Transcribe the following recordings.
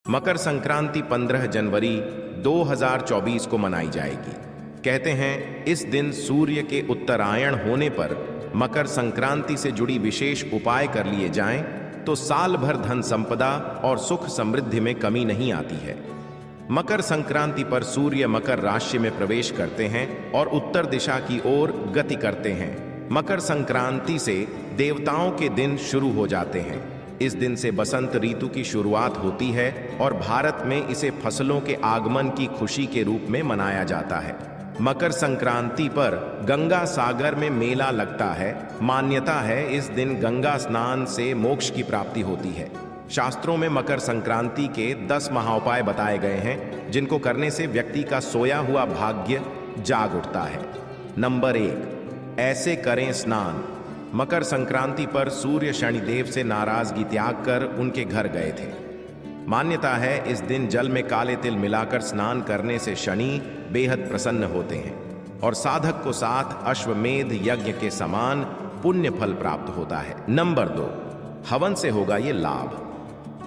मकर संक्रांति 15 जनवरी 2024 को मनाई जाएगी। कहते हैं इस दिन सूर्य के उत्तरायण होने पर मकर संक्रांति से जुड़ी विशेष उपाय कर लिए जाएं तो साल भर धन संपदा और सुख समृद्धि में कमी नहीं आती है। मकर संक्रांति पर सूर्य मकर राशि में प्रवेश करते हैं और उत्तर दिशा की ओर गति करते हैं। मकर संक्रांति से देवताओं के दिन शुरू हो जाते हैं। इस दिन से बसंत ऋतु की शुरुआत होती है और भारत में इसे फसलों के आगमन की खुशी के रूप में मनाया जाता है। मकर संक्रांति पर गंगा सागर में मेला लगता है। मान्यता है इस दिन गंगा स्नान से मोक्ष की प्राप्ति होती है। शास्त्रों में मकर संक्रांति के 10 महाउपाय बताए गए हैं जिनको करने से व्यक्ति का सोया हुआ भाग्य जाग उठता है। नंबर 1, ऐसे करें स्नान। मकर संक्रांति पर सूर्य शनिदेव से नाराजगी त्याग कर उनके घर गए थे। मान्यता है इस दिन जल में काले तिल मिलाकर स्नान करने से शनि बेहद प्रसन्न होते हैं और साधक को साथ अश्वमेध यज्ञ के समान पुण्य फल प्राप्त होता है। नंबर 2, हवन से होगा ये लाभ।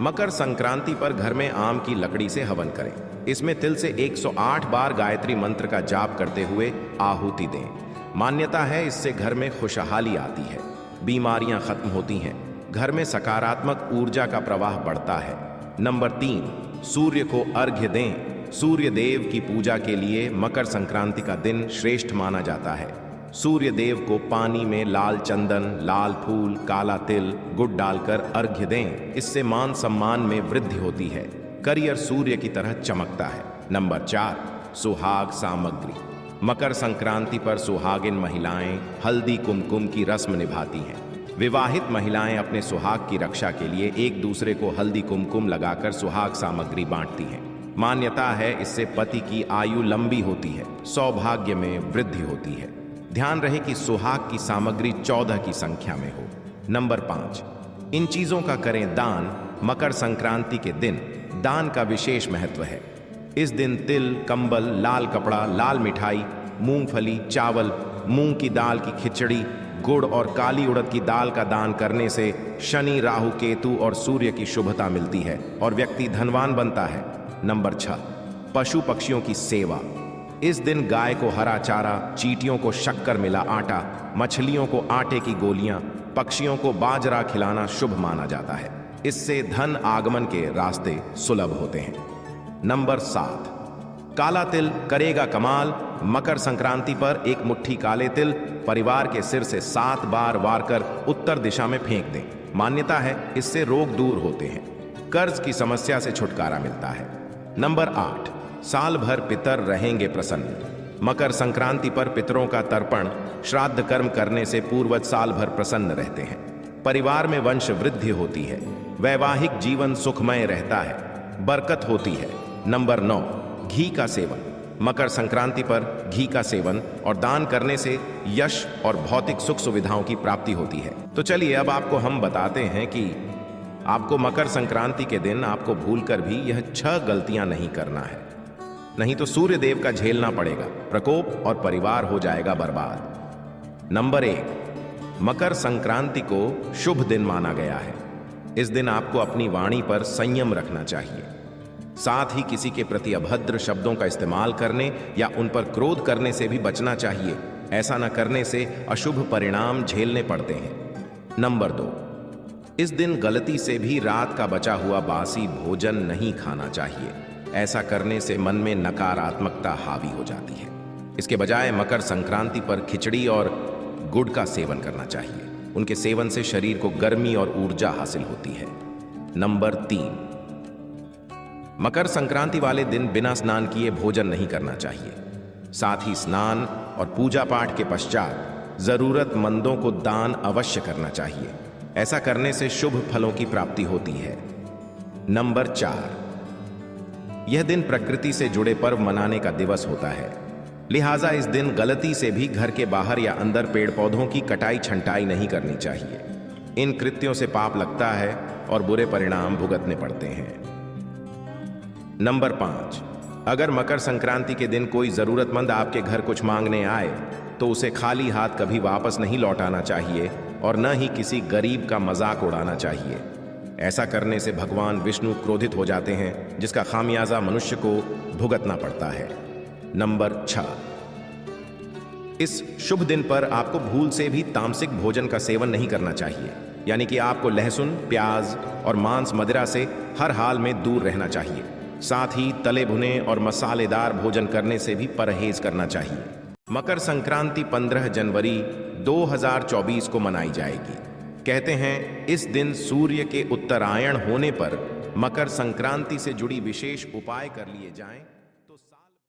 मकर संक्रांति पर घर में आम की लकड़ी से हवन करें। इसमें तिल से 108 बार गायत्री मंत्र का जाप करते हुए आहुति दें। मान्यता है इससे घर में खुशहाली आती है, बीमारियां खत्म होती हैं, घर में सकारात्मक ऊर्जा का प्रवाह बढ़ता है। नंबर 3, सूर्य को अर्घ्य दें। सूर्य देव की पूजा के लिए मकर संक्रांति का दिन श्रेष्ठ माना जाता है। सूर्य देव को पानी में लाल चंदन, लाल फूल, काला तिल, गुड़ डालकर अर्घ्य दें। इससे मान सम्मान में वृद्धि होती है, करियर सूर्य की तरह चमकता है। नंबर 4, सुहाग सामग्री। मकर संक्रांति पर सुहागिन महिलाएं हल्दी कुमकुम की रस्म निभाती हैं। विवाहित महिलाएं अपने सुहाग की रक्षा के लिए एक दूसरे को हल्दी कुमकुम लगाकर सुहाग सामग्री बांटती हैं। मान्यता है इससे पति की आयु लंबी होती है, सौभाग्य में वृद्धि होती है। ध्यान रहे कि सुहाग की सामग्री 14 की संख्या में हो। नंबर 5, इन चीजों का करें दान। मकर संक्रांति के दिन दान का विशेष महत्व है। इस दिन तिल, कंबल, लाल कपड़ा, लाल मिठाई, मूंगफली, चावल, मूंग की दाल की खिचड़ी, गुड़ और काली उड़द की दाल का दान करने से शनि, राहु, केतु और सूर्य की शुभता मिलती है और व्यक्ति धनवान बनता है। नंबर 6, पशु पक्षियों की सेवा। इस दिन गाय को हरा चारा, चींटियों को शक्कर मिला आटा, मछलियों को आटे की गोलियां, पक्षियों को बाजरा खिलाना शुभ माना जाता है। इससे धन आगमन के रास्ते सुलभ होते हैं। नंबर 7, काला तिल करेगा कमाल। मकर संक्रांति पर एक मुट्ठी काले तिल परिवार के सिर से 7 बार वार कर उत्तर दिशा में फेंक दें। मान्यता है इससे रोग दूर होते हैं, कर्ज की समस्या से छुटकारा मिलता है। नंबर 8, साल भर पितर रहेंगे प्रसन्न। मकर संक्रांति पर पितरों का तर्पण श्राद्ध कर्म करने से पूर्वज साल भर प्रसन्न रहते हैं। परिवार में वंश वृद्धि होती है, वैवाहिक जीवन सुखमय रहता है, बरकत होती है। नंबर 9, घी का सेवन। मकर संक्रांति पर घी का सेवन और दान करने से यश और भौतिक सुख सुविधाओं की प्राप्ति होती है। तो चलिए अब आपको हम बताते हैं कि आपको मकर संक्रांति के दिन आपको भूलकर भी यह 6 गलतियां नहीं करना है, नहीं तो सूर्य देव का झेलना पड़ेगा प्रकोप और परिवार हो जाएगा बर्बाद। नंबर 1, मकर संक्रांति को शुभ दिन माना गया है। इस दिन आपको अपनी वाणी पर संयम रखना चाहिए, साथ ही किसी के प्रति अभद्र शब्दों का इस्तेमाल करने या उन पर क्रोध करने से भी बचना चाहिए। ऐसा न करने से अशुभ परिणाम झेलने पड़ते हैं। नंबर 2, इस दिन गलती से भी रात का बचा हुआ बासी भोजन नहीं खाना चाहिए। ऐसा करने से मन में नकारात्मकता हावी हो जाती है। इसके बजाय मकर संक्रांति पर खिचड़ी और गुड़ का सेवन करना चाहिए। उनके सेवन से शरीर को गर्मी और ऊर्जा हासिल होती है। नंबर 3, मकर संक्रांति वाले दिन बिना स्नान किए भोजन नहीं करना चाहिए। साथ ही स्नान और पूजा पाठ के पश्चात जरूरतमंदों को दान अवश्य करना चाहिए। ऐसा करने से शुभ फलों की प्राप्ति होती है। नंबर 4, यह दिन प्रकृति से जुड़े पर्व मनाने का दिवस होता है, लिहाजा इस दिन गलती से भी घर के बाहर या अंदर पेड़ पौधों की कटाई छंटाई नहीं करनी चाहिए। इन कृत्यों से पाप लगता है और बुरे परिणाम भुगतने पड़ते हैं। नंबर 5, अगर मकर संक्रांति के दिन कोई जरूरतमंद आपके घर कुछ मांगने आए तो उसे खाली हाथ कभी वापस नहीं लौटाना चाहिए और न ही किसी गरीब का मजाक उड़ाना चाहिए। ऐसा करने से भगवान विष्णु क्रोधित हो जाते हैं, जिसका खामियाजा मनुष्य को भुगतना पड़ता है। नंबर 6, इस शुभ दिन पर आपको भूल से भी तामसिक भोजन का सेवन नहीं करना चाहिए, यानी कि आपको लहसुन, प्याज और मांस मदिरा से हर हाल में दूर रहना चाहिए। साथ ही तले भुने और मसालेदार भोजन करने से भी परहेज करना चाहिए। मकर संक्रांति 15 जनवरी 2024 को मनाई जाएगी। कहते हैं इस दिन सूर्य के उत्तरायण होने पर मकर संक्रांति से जुड़ी विशेष उपाय कर लिए जाएं।